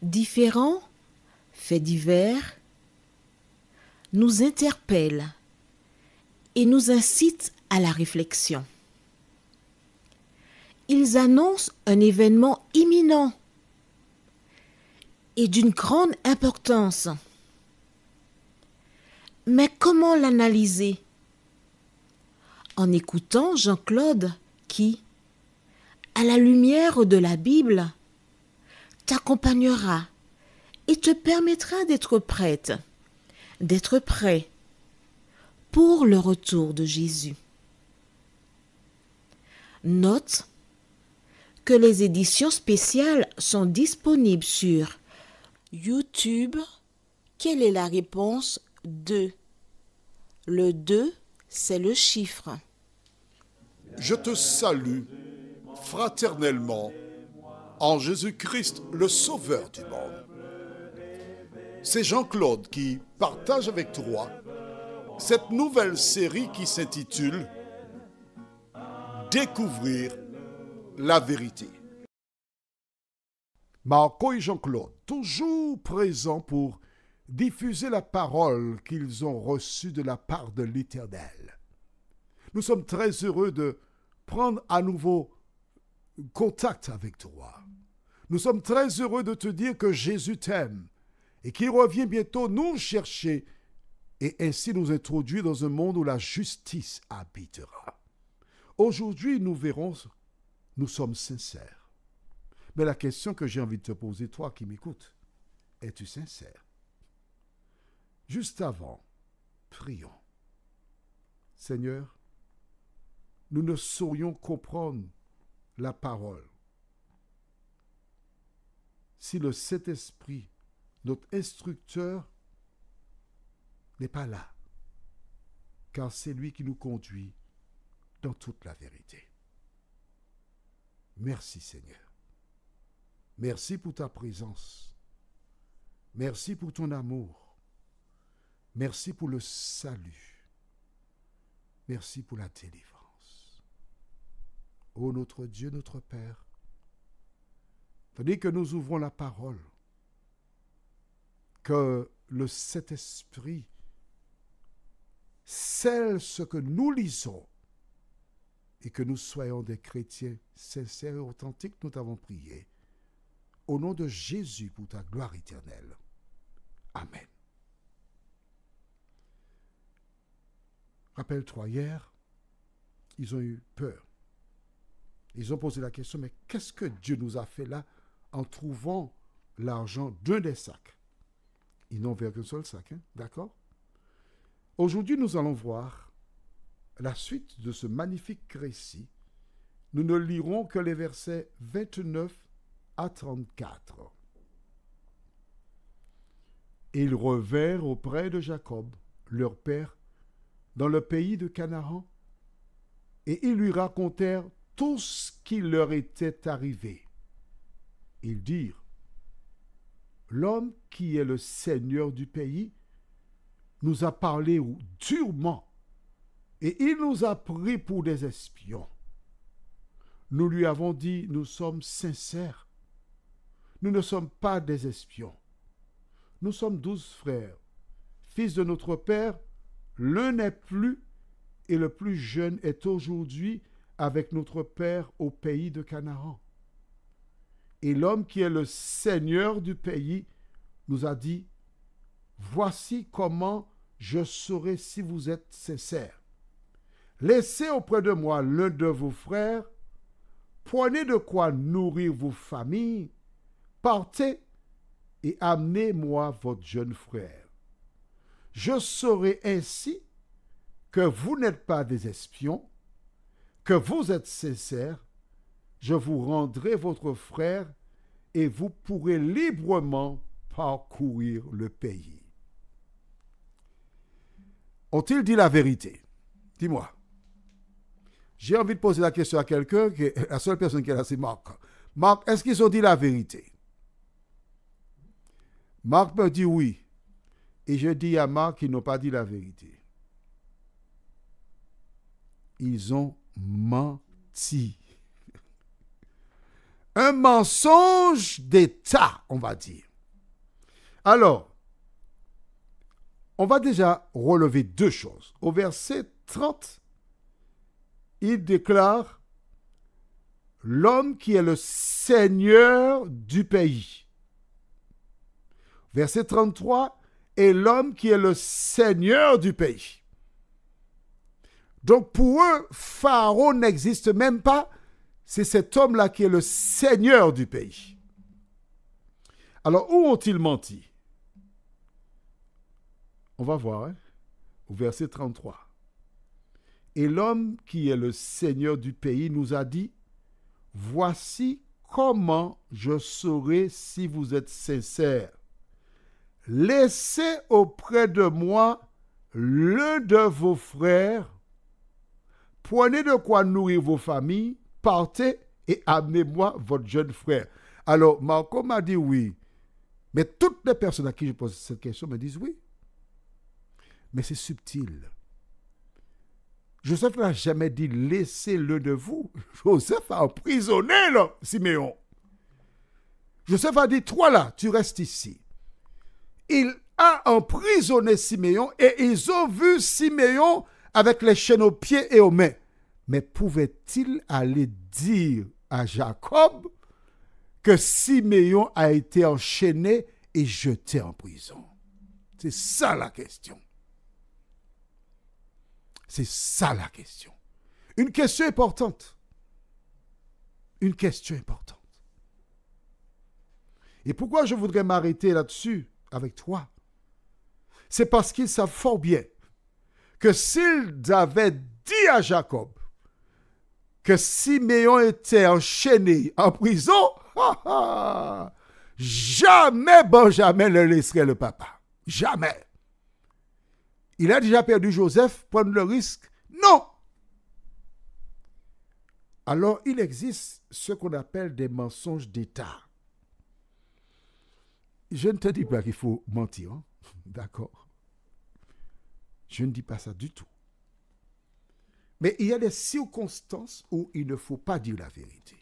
Différents faits divers nous interpellent et nous incitent à la réflexion. Ils annoncent un événement imminent et d'une grande importance. Mais comment l'analyser? En écoutant Jean-Claude qui, à la lumière de la Bible, t'accompagnera et te permettra d'être prête, d'être prêt pour le retour de Jésus. Note que les éditions spéciales sont disponibles sur YouTube. Quelle est la réponse 2? Le 2, c'est le chiffre. Je te salue fraternellement en Jésus-Christ, le Sauveur du monde. C'est Jean-Claude qui partage avec toi cette nouvelle série qui s'intitule « Découvrir la vérité ». Marco et Jean-Claude, toujours présents pour diffuser la parole qu'ils ont reçue de la part de l'Éternel. Nous sommes très heureux de prendre à nouveau contact avec toi. Nous sommes très heureux de te dire que Jésus t'aime et qu'il revient bientôt nous chercher et ainsi nous introduire dans un monde où la justice habitera. Aujourd'hui, nous verrons, nous sommes sincères. Mais la question que j'ai envie de te poser, toi qui m'écoutes, es-tu sincère? Juste avant, prions. Seigneur, nous ne saurions comprendre la parole si le Saint-Esprit, notre instructeur, n'est pas là, car c'est lui qui nous conduit dans toute la vérité. Merci Seigneur. Merci pour ta présence. Merci pour ton amour. Merci pour le salut. Merci pour la délivrance. Ô notre Dieu, notre Père, tandis que nous ouvrons la parole, que le Saint-Esprit scelle ce que nous lisons et que nous soyons des chrétiens sincères et authentiques, nous t'avons prié. Au nom de Jésus pour ta gloire éternelle. Amen. Rappelle-toi, hier, ils ont eu peur. Ils ont posé la question, mais qu'est-ce que Dieu nous a fait là en trouvant l'argent d'un des sacs? Ils n'ont vu qu'un seul sac, hein? D'accord? Aujourd'hui, nous allons voir la suite de ce magnifique récit. Nous ne lirons que les versets 29 à 34. Ils revinrent auprès de Jacob, leur père, dans le pays de Canaan, et ils lui racontèrent tout ce qui leur était arrivé. Ils dirent, l'homme qui est le seigneur du pays nous a parlé durement, et il nous a pris pour des espions. Nous lui avons dit, nous sommes sincères. Nous ne sommes pas des espions. Nous sommes 12 frères, fils de notre père. L'un n'est plus, et le plus jeune est aujourd'hui avec notre père au pays de Canaan. Et l'homme qui est le seigneur du pays nous a dit, voici comment je saurai si vous êtes sincères. Laissez auprès de moi l'un de vos frères, prenez de quoi nourrir vos familles, partez et amenez-moi votre jeune frère. Je saurai ainsi que vous n'êtes pas des espions, que vous êtes sincères. Je vous rendrai votre frère et vous pourrez librement parcourir le pays. ont-ils dit la vérité? Dis-moi. J'ai envie de poser la question à quelqu'un, la seule personne qui est là, c'est Marc. Marc, est-ce qu'ils ont dit la vérité? Marc me dit oui. Et je dis à Marc qu'ils n'ont pas dit la vérité. Ils ont menti. Un mensonge d'État, on va dire. Alors, on va déjà relever deux choses. Au verset 30, il déclare l'homme qui est le seigneur du pays. Verset 33, et l'homme qui est le seigneur du pays. Donc pour eux, Pharaon n'existe même pas. C'est cet homme-là qui est le seigneur du pays. Alors, où ont-ils menti? On va voir, hein? Au verset 33. Et l'homme qui est le seigneur du pays nous a dit, voici comment je saurai si vous êtes sincères. Laissez auprès de moi l'un de vos frères, prenez de quoi nourrir vos familles, partez et amenez-moi votre jeune frère. Alors, Marco m'a dit oui. Mais toutes les personnes à qui je pose cette question me disent oui. Mais c'est subtil. Joseph n'a jamais dit laissez-le de vous. Joseph a emprisonné Siméon. Joseph a dit toi là, tu restes ici. Il a emprisonné Siméon et ils ont vu Siméon avec les chaînes aux pieds et aux mains. Mais pouvait-il aller dire à Jacob que Siméon a été enchaîné et jeté en prison? C'est ça la question. C'est ça la question. Une question importante. Une question importante. Et pourquoi je voudrais m'arrêter là-dessus avec toi? C'est parce qu'ils savent fort bien que s'ils avaient dit à Jacob que Siméon était enchaîné en prison, jamais Benjamin ne laisserait le papa. Jamais. Il a déjà perdu Joseph, prendre le risque? Non. Alors, il existe ce qu'on appelle des mensonges d'État. Je ne te dis pas qu'il faut mentir, hein? D'accord? Je ne dis pas ça du tout. Mais il y a des circonstances où il ne faut pas dire la vérité.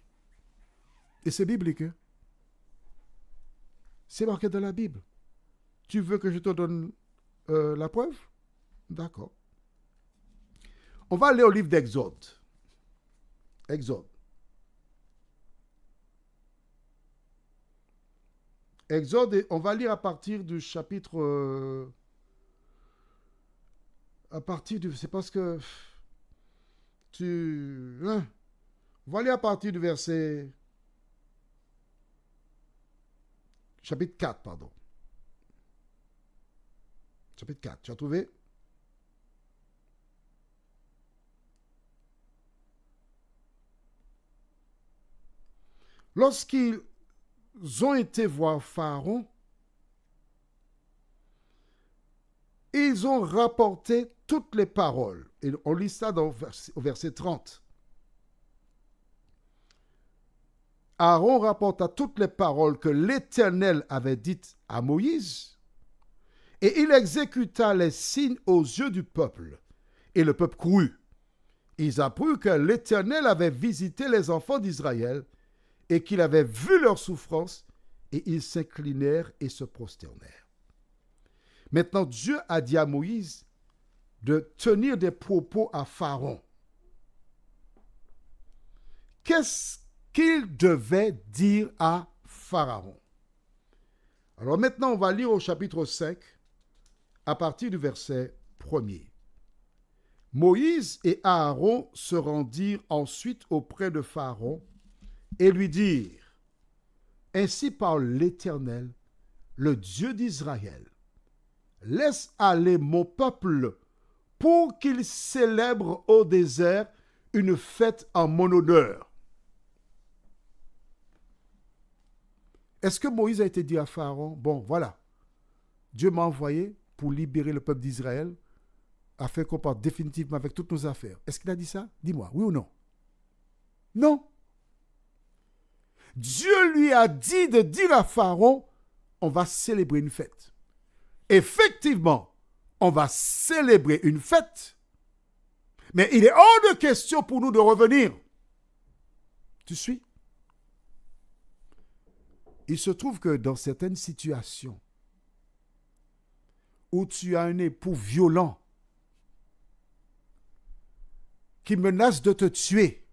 Et c'est biblique. Hein? C'est marqué dans la Bible. Tu veux que je te donne la preuve? D'accord. On va aller au livre d'Exode. Exode. Exode, on va lire à partir du chapitre... c'est parce que... on va lire à partir du verset... Chapitre 4, pardon. Chapitre 4, tu as trouvé? Lorsqu'ils ont été voir Pharaon, ils ont rapporté toutes les paroles. Et on lit ça au verset 30. Aaron rapporta toutes les paroles que l'Éternel avait dites à Moïse, et il exécuta les signes aux yeux du peuple. Et le peuple crut. Ils apprirent que l'Éternel avait visité les enfants d'Israël et qu'il avait vu leur souffrance, et ils s'inclinèrent et se prosternèrent. Maintenant, Dieu a dit à Moïse de tenir des propos à Pharaon. Qu'est-ce qu'il devait dire à Pharaon? Alors maintenant, on va lire au chapitre 5, à partir du verset 1er. Moïse et Aaron se rendirent ensuite auprès de Pharaon et lui dirent, ainsi parle l'Éternel, le Dieu d'Israël. Laisse aller mon peuple pour qu'il célèbre au désert une fête en mon honneur. Est-ce que Moïse a été dit à Pharaon, bon, voilà, Dieu m'a envoyé pour libérer le peuple d'Israël, afin qu'on parte définitivement avec toutes nos affaires. Est-ce qu'il a dit ça? Dis-moi, oui ou non? Non. Dieu lui a dit de dire à Pharaon, on va célébrer une fête. Effectivement, on va célébrer une fête, mais il est hors de question pour nous de revenir. Tu suis? Il se trouve que dans certaines situations où tu as un époux violent qui menace de te tuer,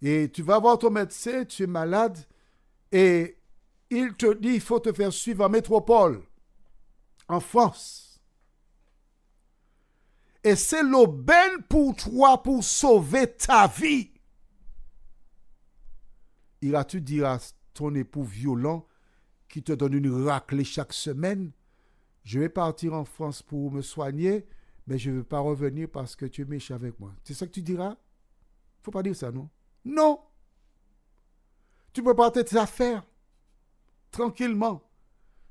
et tu vas voir ton médecin, tu es malade, et il te dit il faut te faire suivre en métropole, en France. Et c'est l'aubaine pour toi pour sauver ta vie. Iras-tu dire à ton époux violent qui te donne une raclée chaque semaine, je vais partir en France pour me soigner, mais je ne veux pas revenir parce que tu es méchant avec moi. C'est ça que tu diras? Il ne faut pas dire ça, non? Non. Tu peux partir tes affaires tranquillement.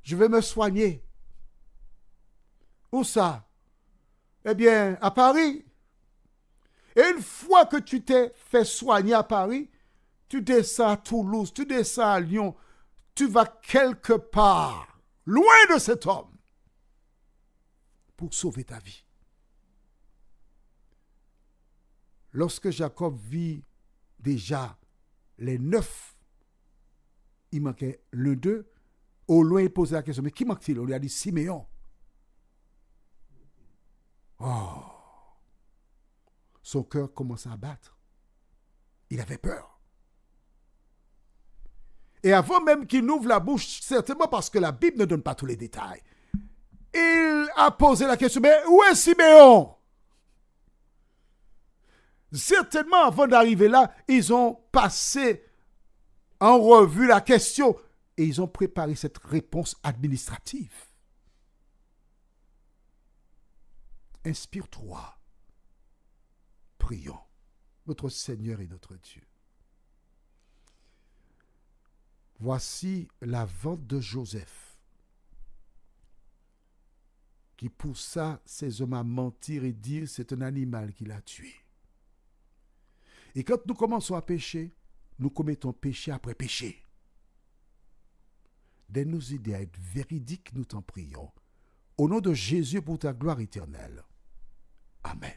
Je vais me soigner. Où ça? Eh bien, à Paris. Et une fois que tu t'es fait soigner à Paris, tu descends à Toulouse, tu descends à Lyon, tu vas quelque part, loin de cet homme, pour sauver ta vie. Lorsque Jacob vit déjà les 9, il manquait le 2, au loin il posait la question, mais qui manque-t-il? On lui a dit Siméon. Oh! Son cœur commençait à battre. Il avait peur. Et avant même qu'il n'ouvre la bouche, certainement parce que la Bible ne donne pas tous les détails, il a posé la question, mais où est Siméon? Certainement, avant d'arriver là, ils ont passé en revue la question et ils ont préparé cette réponse administrative. Inspire-toi. Prions. Notre Seigneur et notre Dieu. Voici la vente de Joseph qui poussa ces hommes à mentir et dire c'est un animal qu'il a tué. Et quand nous commençons à pécher, nous commettons péché après péché. Donne-nous aider à être véridiques, nous t'en prions. Au nom de Jésus pour ta gloire éternelle. Amen.